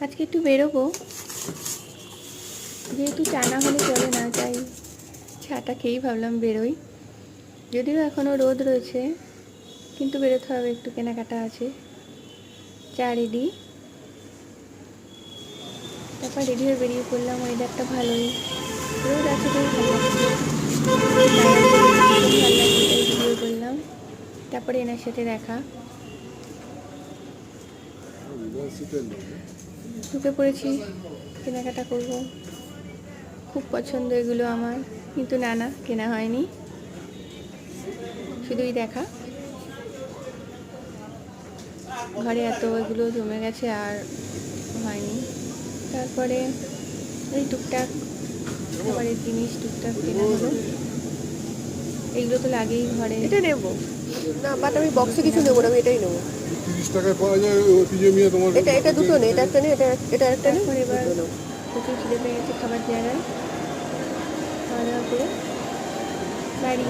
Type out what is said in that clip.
আজকে একটু বেরোবো, যেহেতু চা না হলে চলে না, তাই চাটা খেয়েই ভাবলাম বেরোই। যদিও এখনও রোদ রয়েছে, কিন্তু বেরোতে হবে, একটু কেনাকাটা আছে। চা রেডি, তারপর রেডি হয়ে বেরিয়ে পড়লাম। ওয়েদারটা ভালোই, রোদ আছে, বেশ ভালো লাগছে। ভালো লাগছে তাই ভিডিও করলাম। তারপরে এনার সাথে দেখা, ঢুকে পড়েছি, কেনাকাটা করব। খুব পছন্দ এগুলো আমার, কিন্তু না কেনা হয়নি, শুধুই দেখা। ঘরে এত এগুলো জমে গেছে আর হয়নি। তারপরে এই টুকটাক খাবারের জিনিস টুকটাক কেনা হলো। এইগুলো তো লাগেই ঘরে। এটা নেবো না, বাট আমি বক্সে কিছু নেবো না, আমি এটাই নেবো। 30 টাকায় পাওয়া যায় প্রিমিয়াম তোমার। এটা দুটো নেই, এটা একটা নেই, এটা একটা নেই। তারপর এবার প্রচুর খিদে পেয়ে গেছে, খাবার জায়গায় খাওয়া দাওয়া করে বাড়ি।